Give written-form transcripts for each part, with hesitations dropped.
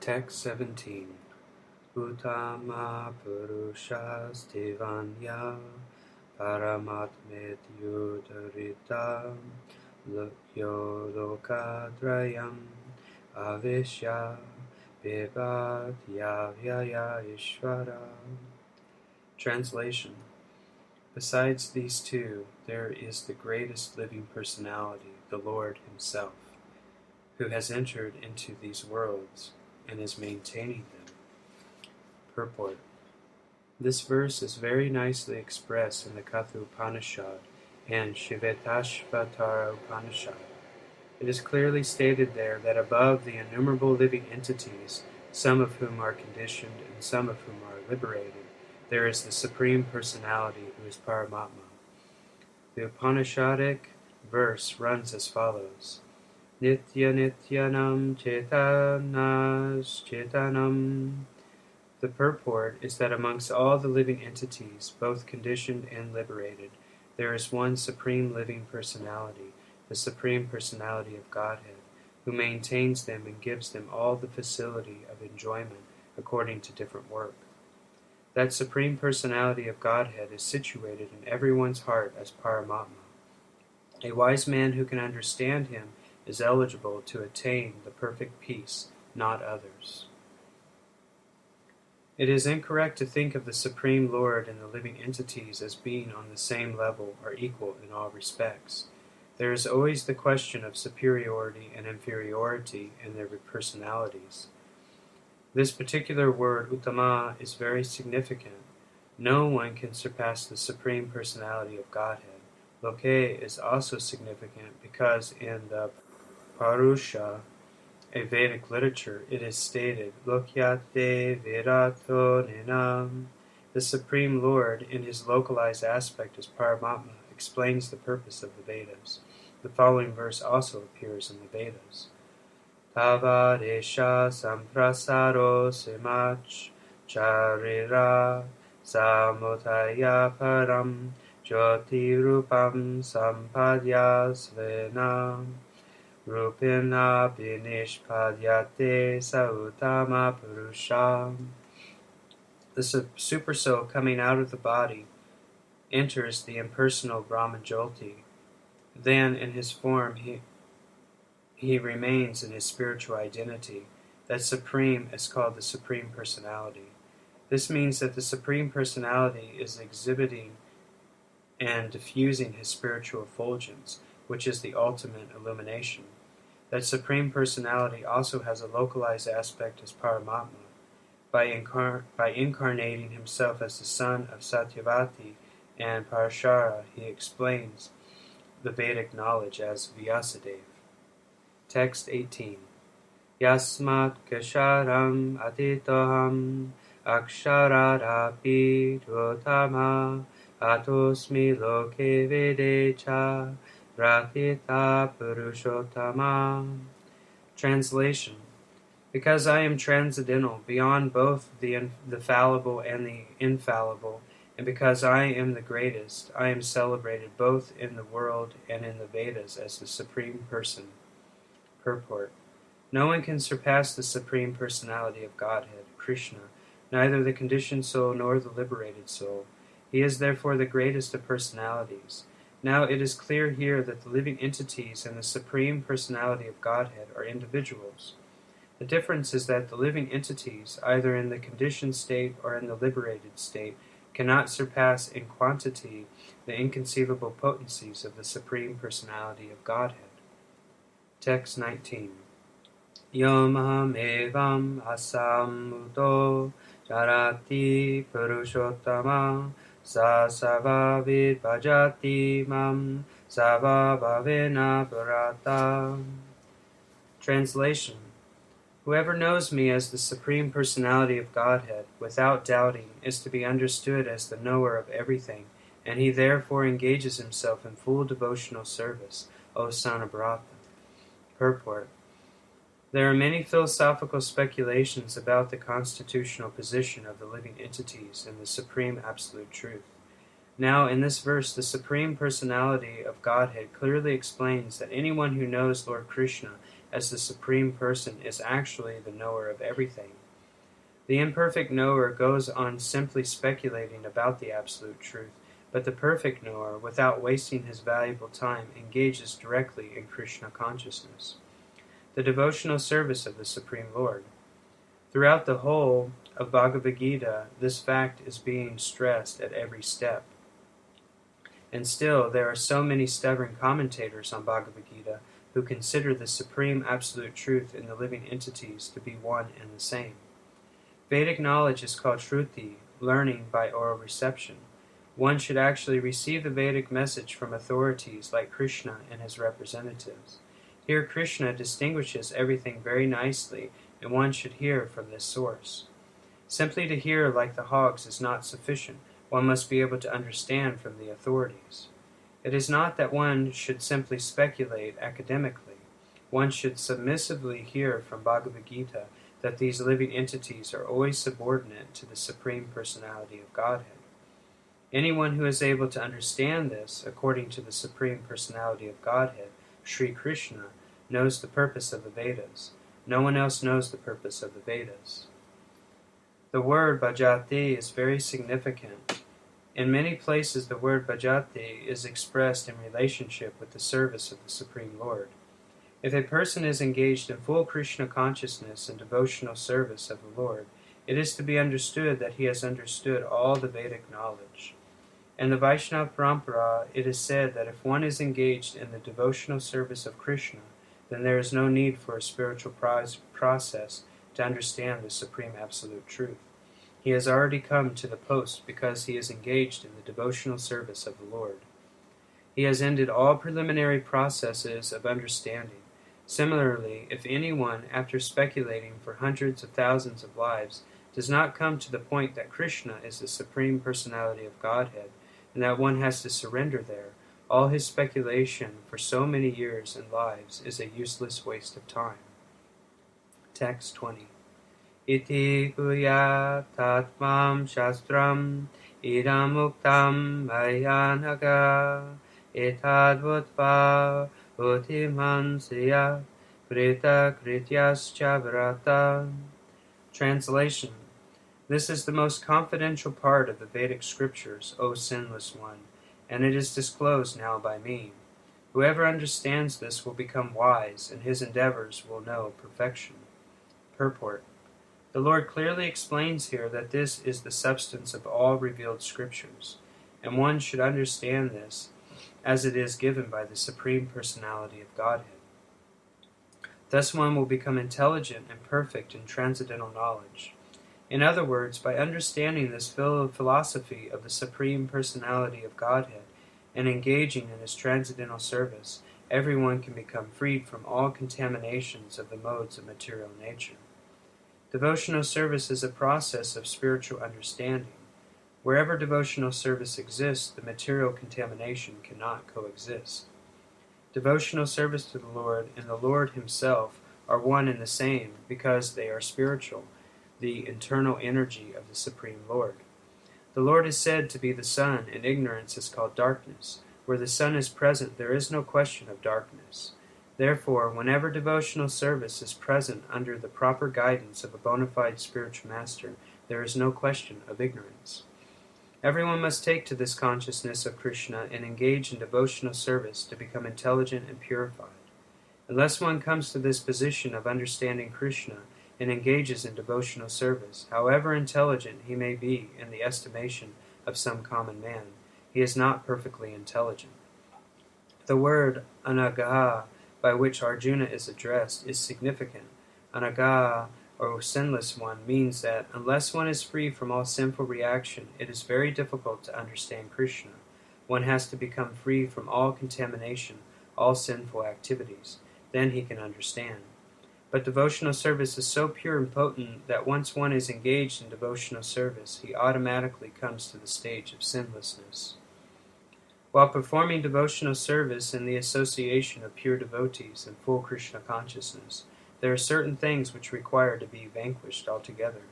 Text 17. Uttama Purushastivanya Paramatmetyudarita Yodokadrayam Avishya Bibhatyavya Ishvara. Translation. Besides these two, there is the greatest living personality, the Lord Himself, who has entered into these worlds and is maintaining them. Purport. This verse is very nicely expressed in the Katha Upanishad and Shvetashvatara Upanishad. It is clearly stated there that above the innumerable living entities, some of whom are conditioned and some of whom are liberated, there is the Supreme Personality who is Paramatma. The Upanishadic verse runs as follows. Nitya Nityanam Chetanas Chetanam. The purport is that amongst all the living entities, both conditioned and liberated, there is one Supreme Living Personality, the Supreme Personality of Godhead, who maintains them and gives them all the facility of enjoyment according to different work. That Supreme Personality of Godhead is situated in everyone's heart as Paramatma. A wise man who can understand Him is eligible to attain the perfect peace, not others. It is incorrect to think of the Supreme Lord and the living entities as being on the same level or equal in all respects. There is always the question of superiority and inferiority in their personalities. This particular word, Uttama, is very significant. No one can surpass the Supreme Personality of Godhead. Loke is also significant because in the Parusha, a Vedic literature, it is stated, Lokyate Virato Ninam. The Supreme Lord, in his localized aspect as Paramatma, explains the purpose of the Vedas. The following verse also appears in the Vedas. Tavadesha samprasaro simach charira samotaya param jyotirupam sampadya svenam Rupina binishpadyate sautama purusham. The Supersoul coming out of the body enters the impersonal Brahma Jyoti. Then in his form he remains in his spiritual identity. That Supreme is called the Supreme Personality. This means that the Supreme Personality is exhibiting and diffusing his spiritual effulgence, which is the ultimate illumination. That Supreme Personality also has a localized aspect as Paramatma. By incarnating himself as the son of Satyavati and Parashara, he explains the Vedic knowledge as Vyasadeva. Text 18. Yasmat kasharam atitoham aksharadapi dvotama atosmi loke vedecha Rathita Purushottama. Translation. Because I am transcendental, beyond both the fallible and the infallible, and because I am the greatest, I am celebrated both in the world and in the Vedas as the Supreme Person. Purport. No one can surpass the Supreme Personality of Godhead, Krishna, neither the conditioned soul nor the liberated soul. He is therefore the greatest of personalities. Now it is clear here that the living entities and the Supreme Personality of Godhead are individuals. The difference is that the living entities, either in the conditioned state or in the liberated state, cannot surpass in quantity the inconceivable potencies of the Supreme Personality of Godhead. Text 19. Yomaham evam asamuto jarati purushottama Sa savavid bhajati mam savabhavena bharata. Translation. Whoever knows me as the Supreme Personality of Godhead, without doubting, is to be understood as the knower of everything, and he therefore engages himself in full devotional service, O son of Bharata. Purport. There are many philosophical speculations about the constitutional position of the living entities and the supreme absolute truth. Now, in this verse, the Supreme Personality of Godhead clearly explains that anyone who knows Lord Krishna as the Supreme Person is actually the knower of everything. The imperfect knower goes on simply speculating about the Absolute Truth, but the perfect knower, without wasting his valuable time, engages directly in Krishna consciousness, the devotional service of the Supreme Lord. Throughout the whole of Bhagavad Gita, this fact is being stressed at every step. And still, there are so many stubborn commentators on Bhagavad Gita who consider the supreme absolute truth in the living entities to be one and the same. Vedic knowledge is called Shruti, learning by oral reception. One should actually receive the Vedic message from authorities like Krishna and his representatives. Here Krishna distinguishes everything very nicely, and one should hear from this source. Simply to hear like the hogs is not sufficient. One must be able to understand from the authorities. It is not that one should simply speculate academically. One should submissively hear from Bhagavad Gita that these living entities are always subordinate to the Supreme Personality of Godhead. Anyone who is able to understand this, according to the Supreme Personality of Godhead, Sri Krishna, knows the purpose of the Vedas. No one else knows the purpose of the Vedas. The word bhajati is very significant. In many places the word bhajati is expressed in relationship with the service of the Supreme Lord. If a person is engaged in full Krishna consciousness and devotional service of the Lord, it is to be understood that he has understood all the Vedic knowledge. In the Vaishnava Parampara, it is said that if one is engaged in the devotional service of Krishna, then there is no need for a spiritual process to understand the Supreme Absolute Truth. He has already come to the post because he is engaged in the devotional service of the Lord. He has ended all preliminary processes of understanding. Similarly, if anyone, after speculating for hundreds of thousands of lives, does not come to the point that Krishna is the Supreme Personality of Godhead, and that one has to surrender there, all his speculation for so many years and lives is a useless waste of time. Text 20. Iti kuya tatmam shastram idam uktam mayanaga etadvutva utiman siya krita krityascha vrata. Translation. This is the most confidential part of the Vedic scriptures, O sinless one, and it is disclosed now by me. Whoever understands this will become wise, and his endeavors will know perfection. Purport. The Lord clearly explains here that this is the substance of all revealed scriptures, and one should understand this as it is given by the Supreme Personality of Godhead. Thus one will become intelligent and perfect in transcendental knowledge. In other words, by understanding this philosophy of the Supreme Personality of Godhead and engaging in his transcendental service, everyone can become freed from all contaminations of the modes of material nature. Devotional service is a process of spiritual understanding. Wherever devotional service exists, the material contamination cannot coexist. Devotional service to the Lord and the Lord himself are one and the same because they are spiritual, the internal energy of the Supreme Lord. The Lord is said to be the sun, and ignorance is called darkness. Where the sun is present, there is no question of darkness. Therefore, whenever devotional service is present under the proper guidance of a bona fide spiritual master, there is no question of ignorance. Everyone must take to this consciousness of Krishna and engage in devotional service to become intelligent and purified. Unless one comes to this position of understanding Krishna and engages in devotional service, however intelligent he may be in the estimation of some common man, he is not perfectly intelligent. The word anagaha, by which Arjuna is addressed, is significant. Anagaha, or sinless one, means that unless one is free from all sinful reaction, it is very difficult to understand Krishna. One has to become free from all contamination, all sinful activities. Then he can understand. But devotional service is so pure and potent that once one is engaged in devotional service, he automatically comes to the stage of sinlessness. While performing devotional service in the association of pure devotees and full Krishna consciousness, there are certain things which require to be vanquished altogether.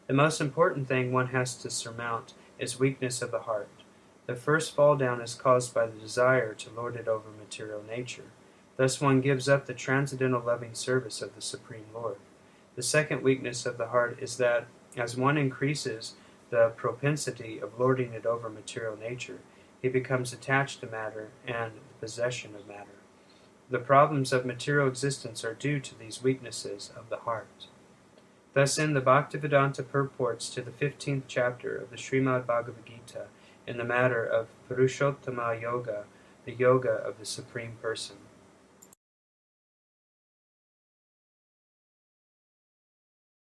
The most important thing one has to surmount is weakness of the heart. The first fall down is caused by the desire to lord it over material nature. Thus one gives up the transcendental loving service of the Supreme Lord. The second weakness of the heart is that, as one increases the propensity of lording it over material nature, he becomes attached to matter and the possession of matter. The problems of material existence are due to these weaknesses of the heart. Thus, in the Bhaktivedanta purports to the 15th chapter of the Srimad Bhagavad Gita, in the matter of Purushottama Yoga, the yoga of the Supreme Person,